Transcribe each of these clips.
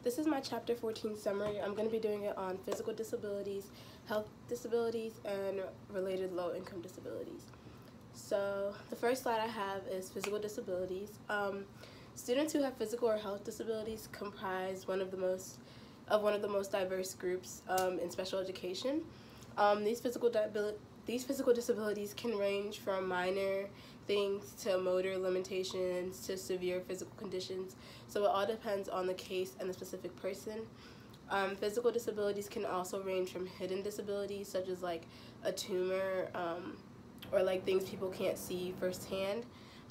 This is my Chapter 14 summary. I'm going to be doing it on physical disabilities, health disabilities, and related low-income disabilities. So the first slide I have is physical disabilities. Students who have physical or health disabilities comprise one of the most diverse groups in special education. These physical disabilities can range from minor things to motor limitations to severe physical conditions. So it all depends on the case and the specific person. Physical disabilities can also range from hidden disabilities, such as like a tumor or like things people can't see firsthand,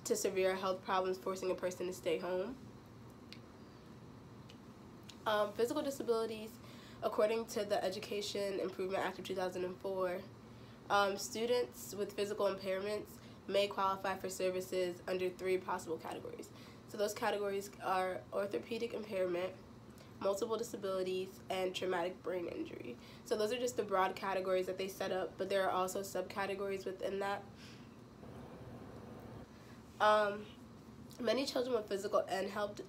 to severe health problems forcing a person to stay home. Physical disabilities, according to the Education Improvement Act of 2004, students with physical impairments may qualify for services under 3 possible categories. So those categories are orthopedic impairment, multiple disabilities, and traumatic brain injury. So those are just the broad categories that they set up, but there are also subcategories within that. Many children with physical and health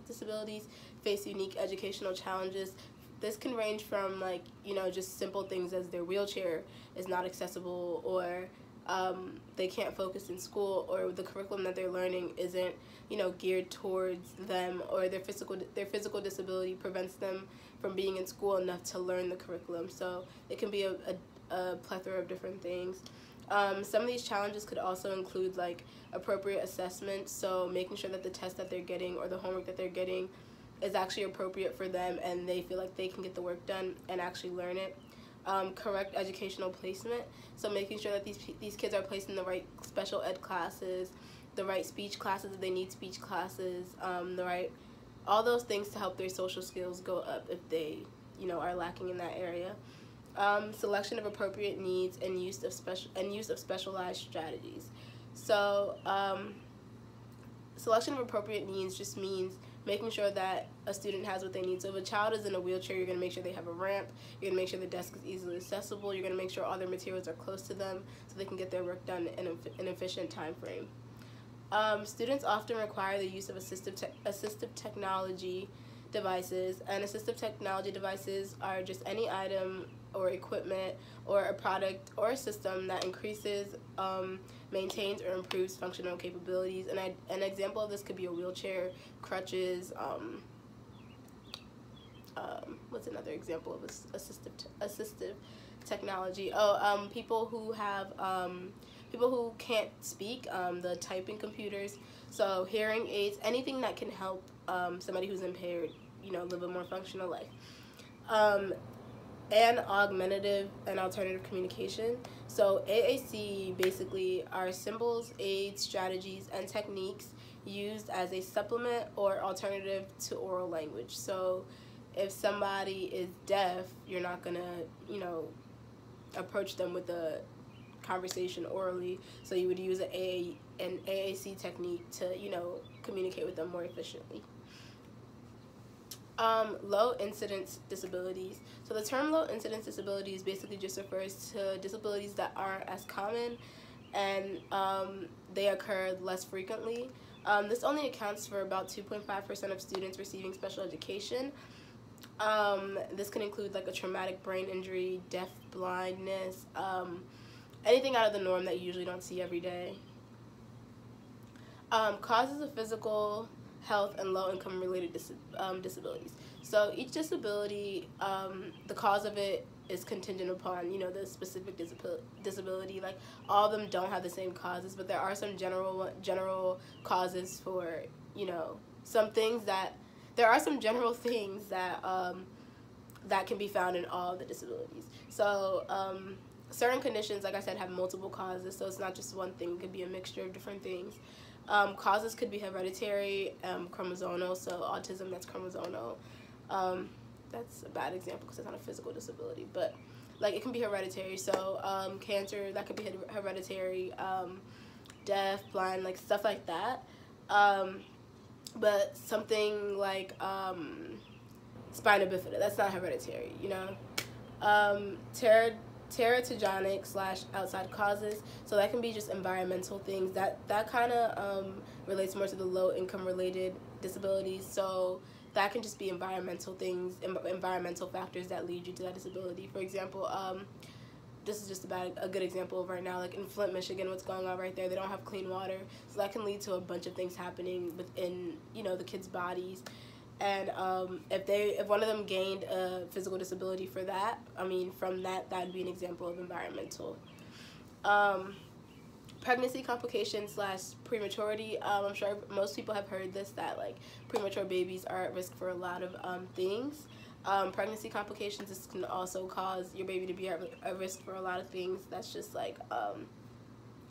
disabilities face unique educational challenges. This can range from just simple things as their wheelchair is not accessible, or they can't focus in school, or the curriculum that they're learning isn't geared towards them, or their physical disability prevents them from being in school enough to learn the curriculum. So it can be a plethora of different things. Some of these challenges could also include appropriate assessment, so making sure that the test that they're getting or the homework that they're getting is actually appropriate for them and they feel like they can get the work done and actually learn it. Correct educational placement, so making sure that these kids are placed in the right special ed classes, the right speech classes if they need speech classes, all those things to help their social skills go up if they are lacking in that area. Selection of appropriate needs and use of specialized strategies. So selection of appropriate needs just means making sure that a student has what they need. So if a child is in a wheelchair, you're going to make sure they have a ramp, you're going to make sure the desk is easily accessible, you're going to make sure all their materials are close to them so they can get their work done in an efficient time frame. Students often require the use of assistive technology devices, and assistive technology devices are just any item or equipment or a product or a system that increases, maintains, or improves functional capabilities. And an example of this could be a wheelchair, crutches. What's another example of assistive technology? People who can't speak, the typing computers. So hearing aids, anything that can help somebody who's impaired, live a more functional life. And augmentative and alternative communication. So AAC basically are symbols, aids, strategies, and techniques used as a supplement or alternative to oral language. So if somebody is deaf, you're not gonna, approach them with a conversation orally. So you would use an AAC technique to, communicate with them more efficiently. Low incidence disabilities. So the term low incidence disabilities basically just refers to disabilities that aren't as common and they occur less frequently. This only accounts for about 2.5% of students receiving special education. This can include a traumatic brain injury, deaf blindness, anything out of the norm that you usually don't see every day. Causes of physical, health, and low-income related disabilities. So each disability, the cause of it is contingent upon, the specific disability. All of them don't have the same causes, but there are some general causes for, some things that, there are some general things that, that can be found in all of the disabilities. So certain conditions, like I said, have multiple causes, so it's not just one thing, it could be a mixture of different things. Causes could be hereditary, chromosomal, so autism, that's chromosomal. That's a bad example because it's not a physical disability, but it can be hereditary, so cancer, that could be hereditary, deaf, blind, stuff like that. But something like spina bifida, that's not hereditary, teratogenic / outside causes, so that can be just environmental things. That kind of relates more to the low income related disabilities. So that can just be environmental things, environmental factors that lead you to that disability. For example, this is just about a good example of right now, like in Flint, Michigan, what's going on right there. They don't have clean water, so that can lead to a bunch of things happening within, you know, the kids' bodies. And if one of them gained a physical disability for that, I mean, from that would be an example of environmental. Pregnancy complications / prematurity. I'm sure most people have heard this, that like premature babies are at risk for a lot of things. Pregnancy complications, this can also cause your baby to be at risk for a lot of things. That's just like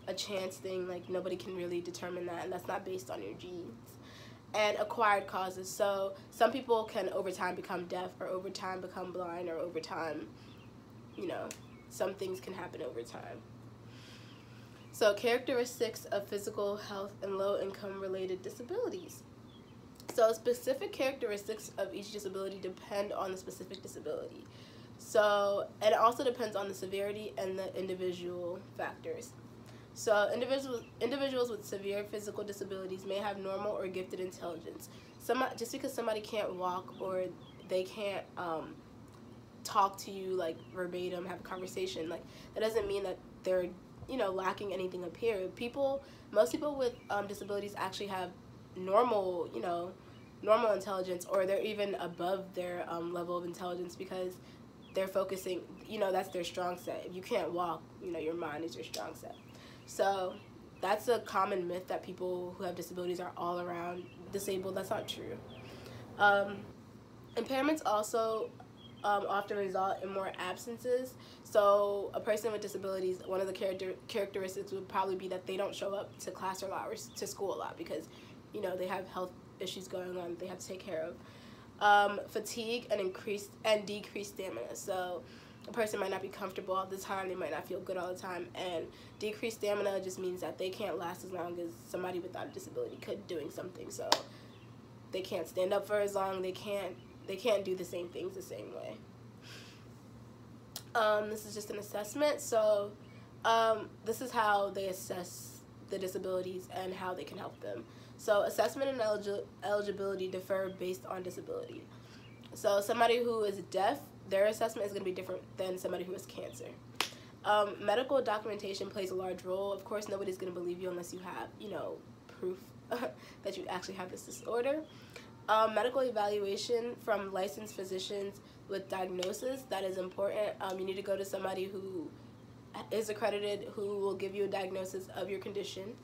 a chance thing, like nobody can really determine that, and that's not based on your genes. And acquired causes, so some people can over time become deaf, or over time become blind, or over time, you know, some things can happen over time. So characteristics of physical health and low-income related disabilities. So specific characteristics of each disability depend on the specific disability. So, and it also depends on the severity and the individual factors. So individuals with severe physical disabilities may have normal or gifted intelligence. Just because somebody can't walk or they can't talk to you like verbatim, have a conversation, like that doesn't mean that they're, you know, lacking anything up here. Most people with disabilities actually have normal, you know, normal intelligence, or they're even above their level of intelligence, because they're focusing, you know, that's their strong set. If you can't walk, you know, your mind is your strong set. So that's a common myth, that people who have disabilities are all around disabled. That's not true. Impairments also often result in more absences. So a person with disabilities, one of the characteristics would probably be that they don't show up to class a lot, or to school a lot, because, you know, they have health issues going on they have to take care of. Fatigue and decreased stamina. So a person might not be comfortable all the time, they might not feel good all the time, and decreased stamina just means that they can't last as long as somebody without a disability could doing something. So they can't stand up for as long, they can't do the same things the same way. This is just an assessment. So this is how they assess the disabilities and how they can help them. So assessment and eligibility differ based on disability. So somebody who is deaf, their assessment is going to be different than somebody who has cancer. Medical documentation plays a large role. Of course, nobody's going to believe you unless you have, you know, proof that you actually have this disorder. Medical evaluation from licensed physicians with diagnosis, that is important. You need to go to somebody who is accredited, who will give you a diagnosis of your condition.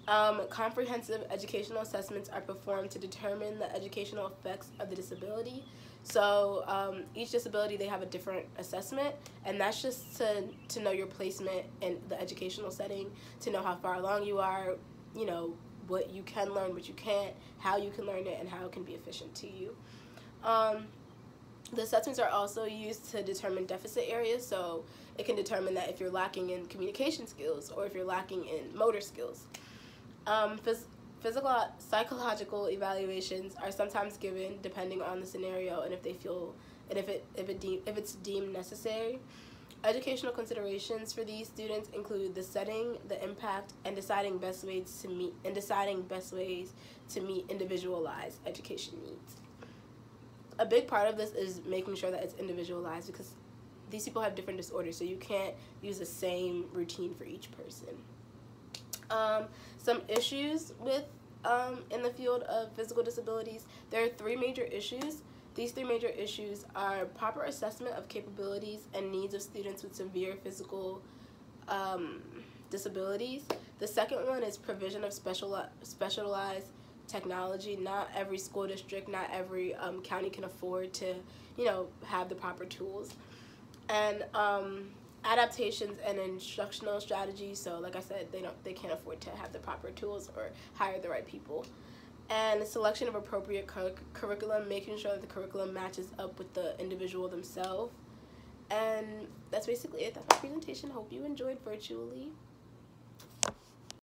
Comprehensive educational assessments are performed to determine the educational effects of the disability. So each disability, they have a different assessment, and that's just to know your placement in the educational setting, to know how far along you are, you know, what you can learn, what you can't, how you can learn it, and how it can be efficient to you. The assessments are also used to determine deficit areas, so it can determine that if you're lacking in communication skills or if you're lacking in motor skills. Psychological evaluations are sometimes given depending on the scenario and if they feel, and if it's deemed necessary. Educational considerations for these students include the setting, the impact, and deciding best ways to meet individualized education needs. A big part of this is making sure that it's individualized, because these people have different disorders, so you can't use the same routine for each person. Some issues with in the field of physical disabilities, there are 3 major issues. These 3 major issues are proper assessment of capabilities and needs of students with severe physical disabilities. The second one is provision of specialized technology. Not every school district, not every county can afford to, you know, have the proper tools. And adaptations and instructional strategies. So like I said, they can't afford to have the proper tools or hire the right people. And the selection of appropriate curriculum, making sure that the curriculum matches up with the individual themselves. And that's basically it. That's my presentation. Hope you enjoyed virtually.